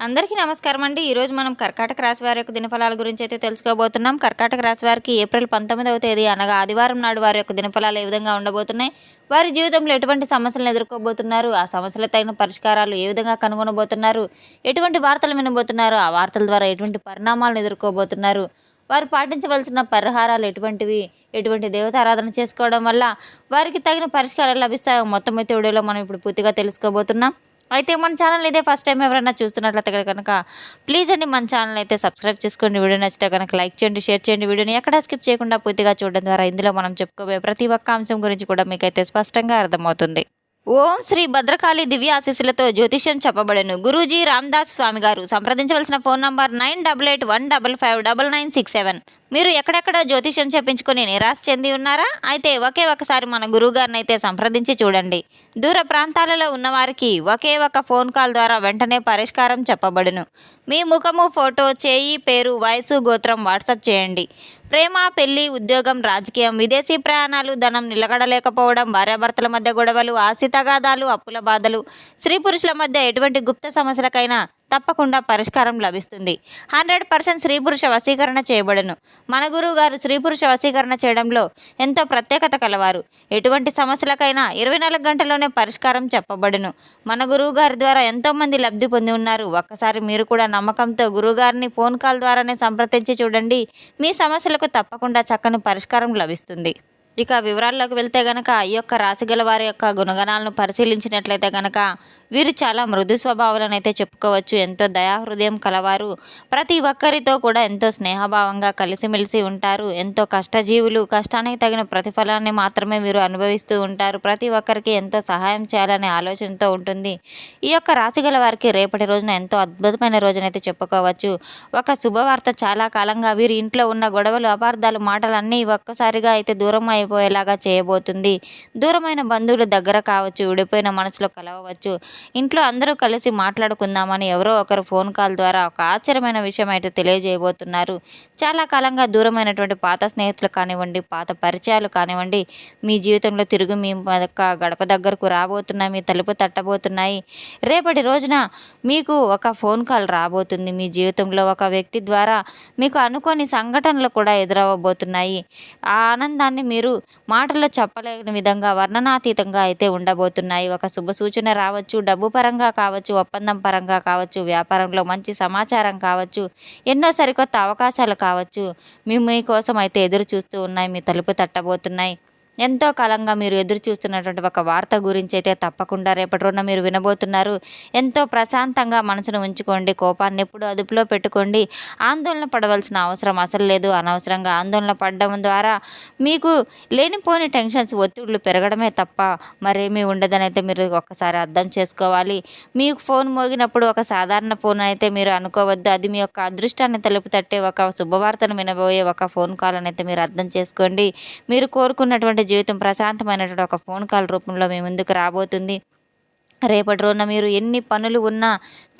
అందరికీ నమస్కారం అండి. ఈరోజు మనం కర్కాటక రాశి వారి యొక్క దినఫలాల గురించి అయితే తెలుసుకోబోతున్నాం. కర్కాటక రాశి వారికి ఏప్రిల్ 19వ తేదీ అనగా ఆదివారం నాడు వారి యొక్క దినఫలాలు ఏ విధంగా ఉండబోతున్నాయి, వారి జీవితంలో ఎటువంటి సమస్యలను ఎదుర్కోబోతున్నారు, ఆ సమస్యలకు తగిన పరిష్కారాలు ఏ విధంగా కనుగొనబోతున్నారు, ఎటువంటి వార్తలు వినబోతున్నారు, ఆ వార్తల ద్వారా ఎటువంటి పరిణామాలను ఎదుర్కోబోతున్నారు, వారు పాటించవలసిన పరిహారాలు ఎటువంటివి, ఎటువంటి దేవతారాధన చేసుకోవడం వల్ల వారికి తగిన పరిష్కారాలు లభిస్తాయో మొత్తం అయితే వీడియోలో మనం ఇప్పుడు పూర్తిగా తెలుసుకోబోతున్నాం. అయితే మన ఛానల్ ఇదే ఫస్ట్ టైం ఎవరైనా చూస్తున్నట్లయితే కనుక ప్లీజ్ అండి మన ఛానల్ అయితే సబ్స్క్రైబ్ చేసుకోండి. వీడియో నచ్చితే కనుక లైక్ చేయండి, షేర్ చేయండి. వీడియోని ఎక్కడా స్కిప్ చేయకుండా పూర్తిగా చూడడం ద్వారా ఇందులో మనం చెప్పుకోబోయే ప్రతి ఒక్క అంశం గురించి కూడా మీకైతే స్పష్టంగా అర్థమవుతుంది. ఓం శ్రీ భద్రకాళి దివ్య ఆశీస్సులతో జ్యోతిష్యం చెప్పబడను. గురూజీ రామ్దాస్ స్వామి గారు. సంప్రదించవలసిన ఫోన్ నంబర్ 9881559967. మీరు ఎక్కడెక్కడ జ్యోతిష్యం చెప్పించుకొని నిరాశ చెంది ఉన్నారా? అయితే ఒకే ఒకసారి మన గురువుగారిని అయితే సంప్రదించి చూడండి. దూర ప్రాంతాలలో ఉన్నవారికి ఒకే ఒక ఫోన్ కాల్ ద్వారా వెంటనే పరిష్కారం చెప్పబడును. మీ ముఖము, ఫోటో, చేయి, పేరు, వయసు, గోత్రం వాట్సాప్ చేయండి. ప్రేమ, పెళ్లి, ఉద్యోగం, రాజకీయం, విదేశీ ప్రయాణాలు, ధనం నిలకడలేకపోవడం, భార్యాభర్తల మధ్య గొడవలు, ఆస్తి తగాదాలు, అప్పుల బాధలు, స్త్రీ పురుషుల మధ్య ఎటువంటి గుప్త సమస్యలకైనా తప్పకుండా పరిష్కారం లభిస్తుంది. 100% స్త్రీ పురుష వశీకరణ చేయబడును. మన గురువు గారు స్త్రీ పురుష వశీకరణ చేయడంలో ఎంతో ప్రత్యేకత కలవారు. ఎటువంటి సమస్యలకైనా 24 గంటల్లోనే పరిష్కారం చెప్పబడును. మన గురువు గారి ద్వారా ఎంతోమంది లబ్ధి పొంది ఉన్నారు. ఒక్కసారి మీరు కూడా నమ్మకంతో గురువుగారిని ఫోన్ కాల్ ద్వారానే సంప్రదించి చూడండి. మీ సమస్యలకు తప్పకుండా చక్కని పరిష్కారం లభిస్తుంది. ఇక వివరాల్లోకి వెళ్తే గనక ఈ యొక్క రాశిగల వారి యొక్క గుణగణాలను పరిశీలించినట్లయితే గనక వీరు చాలా మృదు స్వభావాలను అయితే చెప్పుకోవచ్చు. ఎంతో దయాహృదయం కలవారు. ప్రతి ఒక్కరితో కూడా ఎంతో స్నేహభావంగా కలిసిమెలిసి ఉంటారు. ఎంతో కష్టజీవులు. కష్టానికి తగిన ప్రతిఫలాన్ని మాత్రమే వీరు అనుభవిస్తూ ఉంటారు. ప్రతి ఒక్కరికి ఎంతో సహాయం చేయాలనే ఆలోచనతో ఉంటుంది. ఈ యొక్క రాశిగల వారికి రేపటి రోజున ఎంతో అద్భుతమైన రోజునైతే చెప్పుకోవచ్చు. ఒక శుభవార్త. చాలా కాలంగా వీరి ఇంట్లో ఉన్న గొడవలు, అపార్థాలు, మాటలు అన్నీ ఒక్కసారిగా అయితే దూరం అయిపోయేలాగా చేయబోతుంది. దూరమైన బంధువులు దగ్గర కావచ్చు, విడిపోయిన మనసులో కలవవచ్చు. ఇంట్లో అందరూ కలిసి మాట్లాడుకుందామని ఎవరో ఒకరు ఫోన్ కాల్ ద్వారా ఒక ఆశ్చర్యమైన విషయం అయితే తెలియజేయబోతున్నారు. చాలా కాలంగా దూరమైనటువంటి పాత స్నేహితులు కానివ్వండి, పాత పరిచయాలు కానివ్వండి, మీ జీవితంలో తిరిగి మీ యొక్క గడప దగ్గరకు రాబోతున్నాయి, మీ తలుపు తట్టబోతున్నాయి. రేపటి రోజున మీకు ఒక ఫోన్ కాల్ రాబోతుంది. మీ జీవితంలో ఒక వ్యక్తి ద్వారా మీకు అనుకోని సంఘటనలు కూడా ఎదురవ్వబోతున్నాయి. ఆ ఆనందాన్ని మీరు మాటల్లో చెప్పలేని విధంగా వర్ణనాతీతంగా అయితే ఉండబోతున్నాయి. ఒక శుభ సూచన రావచ్చు. డబ్బు పరంగా కావచ్చు, ఒప్పందం పరంగా కావచ్చు, వ్యాపారంలో మంచి సమాచారం కావచ్చు, ఎన్నో సరికొత్త అవకాశాలు కావచ్చు, మీకోసం అయితే ఎదురు చూస్తూ ఉన్నాయి, మీ తలుపు తట్టబోతున్నాయి. ఎంతో కాలంగా మీరు ఎదురు చూస్తున్నటువంటి ఒక వార్త గురించి అయితే తప్పకుండా రేపటి రోజున మీరు వినబోతున్నారు. ఎంతో ప్రశాంతంగా మనసును ఉంచుకోండి. కోపాన్ని ఎప్పుడు అదుపులో పెట్టుకోండి. ఆందోళన పడవలసిన అవసరం అసలు లేదు. అనవసరంగా ఆందోళన పడడం ద్వారా మీకు లేనిపోని టెన్షన్స్, ఒత్తిళ్లు పెరగడమే తప్ప మరేమీ ఉండదని అయితే మీరు ఒక్కసారి అర్థం చేసుకోవాలి. మీకు ఫోన్ మోగినప్పుడు ఒక సాధారణ ఫోన్ అయితే మీరు అనుకోవద్దు. అది మీ యొక్క అదృష్టాన్ని తలుపు తట్టే ఒక శుభవార్తను వినబోయే ఒక ఫోన్ కాల్ అని అయితే మీరు అర్థం చేసుకోండి. మీరు కోరుకున్నటువంటి జీవితం ప్రశాంతమైనటువంటి ఒక ఫోన్ కాల్ రూపంలో మీ ముందుకు రాబోతుంది. రేపటి రోజున మీరు ఎన్ని పనులు ఉన్నా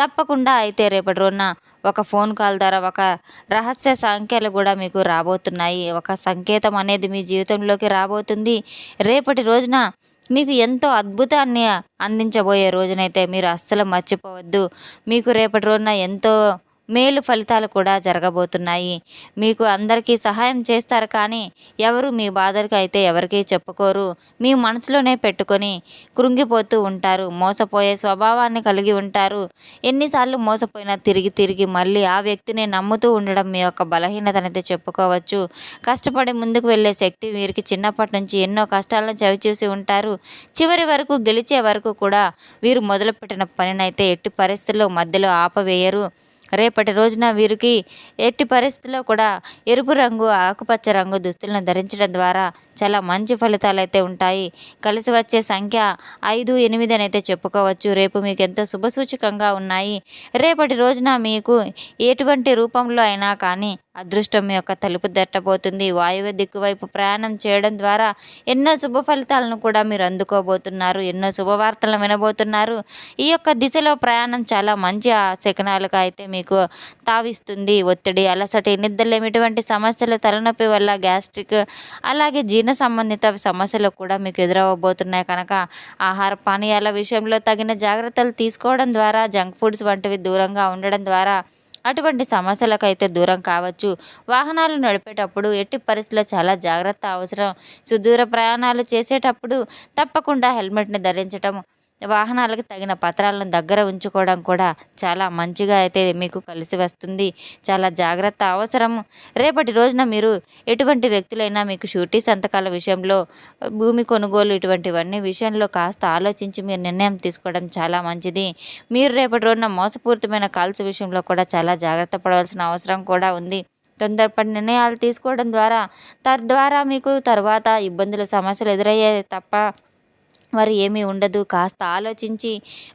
తప్పకుండా అయితే రేపటి రోజున ఒక ఫోన్ కాల్ ద్వారా ఒక రహస్య సంఖ్యలు కూడా మీకు రాబోతున్నాయి. ఒక సంకేతం అనేది మీ జీవితంలోకి రాబోతుంది. రేపటి రోజున మీకు ఎంతో అద్భుతాన్ని అందించబోయే రోజునైతే మీరు అస్సలు మర్చిపోవద్దు. మీకు రేపటి రోజున ఎంతో మేలు ఫలితాలు కూడా జరగబోతున్నాయి. మీకు అందరికీ సహాయం చేస్తారు, కానీ ఎవరు మీ బాధలకు అయితే ఎవరికీ చెప్పుకోరు. మీ మనసులోనే పెట్టుకొని కృంగిపోతూ ఉంటారు. మోసపోయే స్వభావాన్ని కలిగి ఉంటారు. ఎన్నిసార్లు మోసపోయినా తిరిగి తిరిగి మళ్ళీ ఆ వ్యక్తిని నమ్ముతూ ఉండడం మీ యొక్క బలహీనతనైతే చెప్పుకోవచ్చు. కష్టపడి ముందుకు వెళ్ళే శక్తి వీరికి చిన్నప్పటి నుంచి ఎన్నో కష్టాలను చవిచూసి ఉంటారు. చివరి వరకు గెలిచే వరకు కూడా వీరు మొదలుపెట్టిన పనినైతే ఎట్టి పరిస్థితుల్లో మధ్యలో ఆపవేయరు. రేపటి రోజున వీరికి ఎట్టి పరిస్థితుల్లో కూడా ఎరుపు రంగు, ఆకుపచ్చ రంగు దుస్తులను ధరించడం ద్వారా చాలా మంచి ఫలితాలు అయితే ఉంటాయి. కలిసి వచ్చే సంఖ్య 5, 8 అని అయితే చెప్పుకోవచ్చు. రేపు మీకు ఎంతో శుభసూచకంగా ఉన్నాయి. రేపటి రోజున మీకు ఎటువంటి రూపంలో అయినా కానీ అదృష్టం మీ యొక్క తలుపు తట్టబోతుంది. వాయువ్య దిక్కు వైపు ప్రయాణం చేయడం ద్వారా ఎన్నో శుభ ఫలితాలను కూడా మీరు అందుకోబోతున్నారు. ఎన్నో శుభవార్తలను వినబోతున్నారు. ఈ యొక్క దిశలో ప్రయాణం చాలా మంచి శకనాలుగా అయితే మీకు తావిస్తుంది. ఒత్తిడి, అలసట, నిద్రలేమి, ఇటువంటి సమస్యలు, తలనొప్పి వల్ల గ్యాస్ట్రిక్, అలాగే జీర్ణ జీర్ణ సంబంధిత సమస్యలు కూడా మీకు ఎదురవ్వబోతున్నాయి కనుక ఆహార పానీయాల విషయంలో తగిన జాగ్రత్తలు తీసుకోవడం ద్వారా జంక్ ఫుడ్స్ వంటివి దూరంగా ఉండడం ద్వారా అటువంటి సమస్యలకైతే దూరం కావచ్చు. వాహనాలు నడిపేటప్పుడు ఎట్టి పరిస్థితుల్లో చాలా జాగ్రత్త అవసరం. సుదూర ప్రయాణాలు చేసేటప్పుడు తప్పకుండా హెల్మెట్ని ధరించటం, వాహనాలకు తగిన పత్రాలను దగ్గర ఉంచుకోవడం కూడా చాలా మంచిగా అయితే మీకు కలిసి వస్తుంది. చాలా జాగ్రత్త అవసరం. రేపటి రోజున మీరు ఎటువంటి వ్యక్తులైనా మీకు షూరిటీ సంతకాల విషయంలో, భూమి కొనుగోలు ఇటువంటివన్నీ విషయంలో కాస్త ఆలోచించి మీరు నిర్ణయం తీసుకోవడం చాలా మంచిది. మీరు రేపటి రోజున మోసపూరితమైన కాల్స్ విషయంలో కూడా చాలా జాగ్రత్త పడవలసిన అవసరం కూడా ఉంది. తొందరపడి నిర్ణయాలు తీసుకోవడం ద్వారా తద్వారా మీకు తర్వాత ఇబ్బందులు సమస్యలు ఎదురయ్యే తప్ప మరి ఏమీ ఉండదు. కాస్త ఆలోచించి,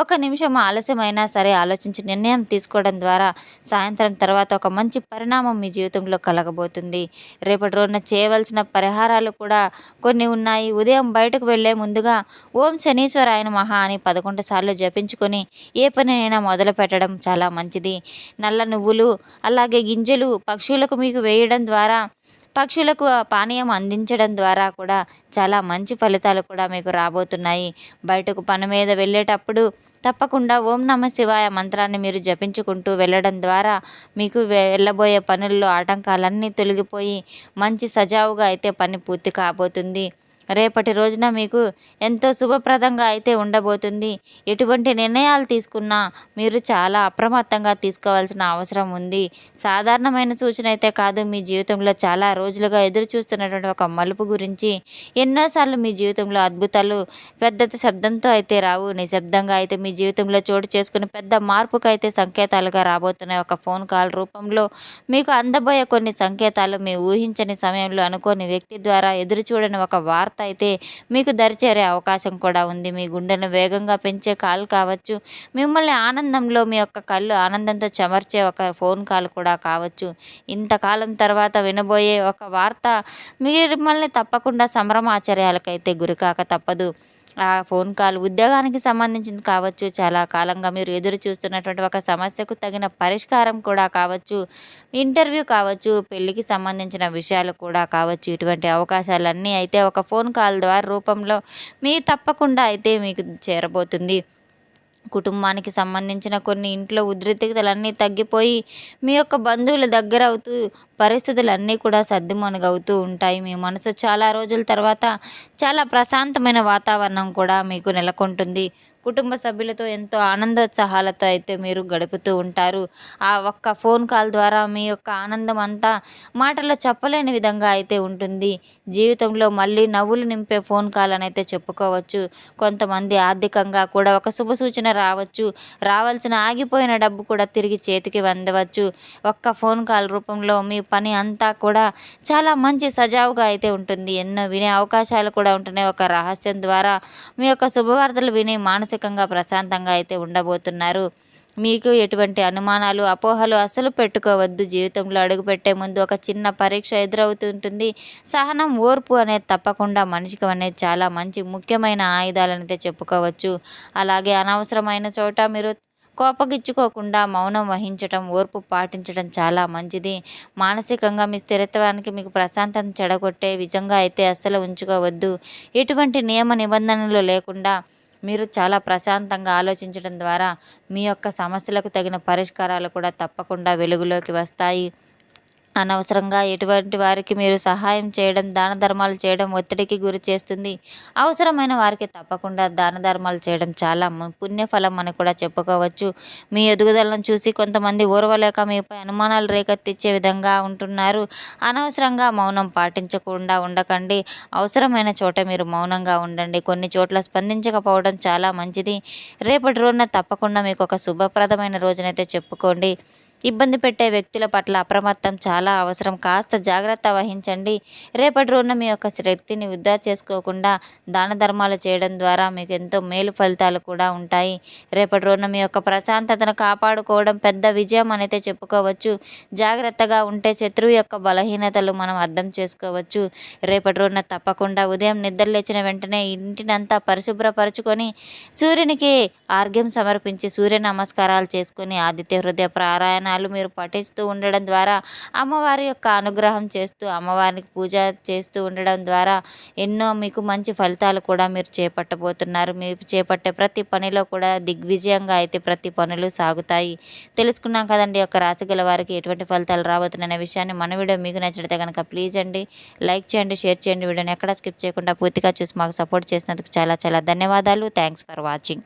ఒక నిమిషం ఆలస్యమైనా సరే ఆలోచించి నిర్ణయం తీసుకోవడం ద్వారా సాయంత్రం తర్వాత ఒక మంచి పరిణామం మీ జీవితంలో కలగబోతుంది. రేపటి రోజున చేయవలసిన పరిహారాలు కూడా కొన్ని ఉన్నాయి. ఉదయం బయటకు వెళ్ళే ముందుగా ఓం శనీశ్వరాయ నమః అని 11 సార్లు జపించుకొని ఏ పనినైనా మొదలు పెట్టడం చాలా మంచిది. నల్ల నువ్వులు అలాగే గింజలు పక్షులకు మీకు వేయడం ద్వారా, పక్షులకు ఆ పానీయం అందించడం ద్వారా కూడా చాలా మంచి ఫలితాలు కూడా మీకు రాబోతున్నాయి. బయటకు పని మీద వెళ్ళేటప్పుడు తప్పకుండా ఓం నమ శివాయ మంత్రాన్ని మీరు జపించుకుంటూ వెళ్ళడం ద్వారా మీకు వెళ్ళబోయే పనుల్లో ఆటంకాలన్నీ తొలగిపోయి మంచి సజావుగా అయితే పని పూర్తి కాబోతుంది. రేపటి రోజున మీకు ఎంతో శుభప్రదంగా అయితే ఉండబోతుంది. ఎటువంటి నిర్ణయాలు తీసుకున్నా మీరు చాలా అప్రమత్తంగా తీసుకోవాల్సిన అవసరం ఉంది. సాధారణమైన సూచన అయితే కాదు, మీ జీవితంలో చాలా రోజులుగా ఎదురు చూస్తున్నటువంటి ఒక మలుపు గురించి, ఎన్నోసార్లు మీ జీవితంలో అద్భుతాలు పెద్ద శబ్దంతో అయితే రావు, నిశ్శబ్దంగా అయితే మీ జీవితంలో చోటు చేసుకుని పెద్ద మార్పుకు అయితే సంకేతాలుగా రాబోతున్నాయి. ఒక ఫోన్ కాల్ రూపంలో మీకు అందబోయే కొన్ని సంకేతాలు మీ ఊహించని సమయంలో అనుకోని వ్యక్తి ద్వారా ఎదురు చూడని ఒక వార్త అయితే మీకు దరిచేరే అవకాశం కూడా ఉంది. మీ గుండెను వేగంగా పెంచే కాల్ కావచ్చు, మిమ్మల్ని ఆనందంలో మీ యొక్క కళ్ళు ఆనందంతో చెమర్చే ఒక ఫోన్ కాల్ కూడా కావచ్చు. ఇంతకాలం తర్వాత వినబోయే ఒక వార్త మిమ్మల్ని తప్పకుండా సంభ్రమాచర్యాలకైతే గురికాక తప్పదు. ఆ ఫోన్ కాల్ ఉద్యోగానికి సంబంధించింది కావచ్చు, చాలా కాలంగా మీరు ఎదురు చూస్తున్నటువంటి ఒక సమస్యకు తగిన పరిష్కారం కూడా కావచ్చు, ఇంటర్వ్యూ కావచ్చు, పెళ్ళికి సంబంధించిన విషయాలు కూడా కావచ్చు. ఇటువంటి అవకాశాలన్నీ అయితే ఒక ఫోన్ కాల్ ద్వారా రూపంలో మీ తప్పకుండా అయితే మీకు చేరబోతుంది. కుటుంబానికి సంబంధించిన కొన్ని ఇంట్లో ఉద్రిక్తతలన్నీ తగ్గిపోయి మీ యొక్క బంధువుల దగ్గర అవుతూ పరిస్థితులన్నీ కూడా సర్దుమణుగవుతూ ఉంటాయి. మీ మనసు చాలా రోజుల తర్వాత చాలా ప్రశాంతమైన వాతావరణం కూడా మీకు నెలకొంటుంది. కుటుంబ సభ్యులతో ఎంతో ఆనందోత్సాహాలతో అయితే మీరు గడుపుతూ ఉంటారు. ఆ ఒక్క ఫోన్ కాల్ ద్వారా మీ యొక్క ఆనందం అంతా మాటల్లో చెప్పలేని విధంగా అయితే ఉంటుంది. జీవితంలో మళ్ళీ నవ్వులు నింపే ఫోన్ కాల్ అని అయితే చెప్పుకోవచ్చు. కొంతమంది ఆర్థికంగా కూడా ఒక శుభ సూచన రావచ్చు. రావాల్సిన ఆగిపోయిన డబ్బు కూడా తిరిగి చేతికి అందవచ్చు. ఒక్క ఫోన్ కాల్ రూపంలో మీ పని అంతా కూడా చాలా మంచి సజావుగా అయితే ఉంటుంది. ఎన్నో వినే అవకాశాలు కూడా ఉంటున్నాయి. ఒక రహస్యం ద్వారా మీ యొక్క శుభవార్తలు విని మానసికంగా ప్రశాంతంగా అయితే ఉండబోతున్నారు. మీకు ఎటువంటి అనుమానాలు, అపోహలు అస్సలు పెట్టుకోవద్దు. జీవితంలో అడుగుపెట్టే ముందు ఒక చిన్న పరీక్ష ఎదురవుతుంటుంది. సహనం, ఓర్పు అనేది తప్పకుండా మనిషికి అనేది చాలా మంచి ముఖ్యమైన ఆయుధాలనైతే చెప్పుకోవచ్చు. అలాగే అనవసరమైన చోట మీరు కోపగించుకోకుండా మౌనం వహించటం, ఓర్పు పాటించడం చాలా మంచిది. మానసికంగా మీ స్థిరత్వానికి మీకు ప్రశాంతత చెడగొట్టే విధంగా అయితే అస్సలు ఉంచుకోవద్దు. ఎటువంటి నియమ నిబంధనలు లేకుండా మీరు చాలా ప్రశాంతంగా ఆలోచించడం ద్వారా మీ యొక్క సమస్యలకు తగిన పరిష్కారాలు కూడా తప్పకుండా వెలుగులోకి వస్తాయి. అనవసరంగా ఎటువంటి వారికి మీరు సహాయం చేయడం, దాన ధర్మాలు చేయడం ఒత్తిడికి గురి చేస్తుంది. అవసరమైన వారికి తప్పకుండా దాన ధర్మాలు చేయడం చాలా పుణ్యఫలం అని కూడా చెప్పుకోవచ్చు. మీ ఎదుగుదలను చూసి కొంతమంది ఓర్వలేక మీపై అనుమానాలు రేకెత్తించే విధంగా ఉంటున్నారు. అనవసరంగా మౌనం పాటించకుండా ఉండకండి. అవసరమైన చోట మీరు మౌనంగా ఉండండి. కొన్ని చోట్ల స్పందించకపోవడం చాలా మంచిది. రేపటి రోజున తప్పకుండా మీకు ఒక శుభప్రదమైన రోజునైతే చెప్పుకోండి. ఇబ్బంది పెట్టే వ్యక్తుల పట్ల అప్రమత్తం చాలా అవసరం. కాస్త జాగ్రత్త వహించండి. రేపటి రోజున మీ యొక్క శక్తిని వృధా చేసుకోకుండా దాన ధర్మాలు చేయడం ద్వారా మీకు ఎంతో మేలు ఫలితాలు కూడా ఉంటాయి. రేపటి రోజున మీ యొక్క ప్రశాంతతను కాపాడుకోవడం పెద్ద విజయం అనేది చెప్పుకోవచ్చు. జాగ్రత్తగా ఉంటే శత్రువు యొక్క బలహీనతలు మనం అర్థం చేసుకోవచ్చు. రేపటి రోజున తప్పకుండా ఉదయం నిద్ర లేచిన వెంటనే ఇంటినంతా పరిశుభ్రపరచుకొని సూర్యునికి ఆర్ఘ్యం సమర్పించి సూర్య నమస్కారాలు చేసుకొని ఆదిత్య హృదయ పారాయణ విధానాలు మీరు పఠిస్తూ ఉండడం ద్వారా అమ్మవారి యొక్క అనుగ్రహం చేస్తూ అమ్మవారికి పూజ చేస్తూ ఉండడం ద్వారా ఎన్నో మీకు మంచి ఫలితాలు కూడా మీరు చేపట్టబోతున్నారు. మీరు చేపట్టే ప్రతి పనిలో కూడా దిగ్విజయంగా అయితే ప్రతి పనులు సాగుతాయి. తెలుసుకున్నాం కదండి యొక్క రాశి గల వారికి ఎటువంటి ఫలితాలు రాబోతున్నాయనే విషయాన్ని. మన వీడియో మీకు నచ్చితే కనుక ప్లీజ్ అండి లైక్ చేయండి, షేర్ చేయండి. వీడియోని ఎక్కడ స్కిప్ చేయకుండా పూర్తిగా చూసి మాకు సపోర్ట్ చేసినందుకు చాలా చాలా ధన్యవాదాలు. Thanks for watching.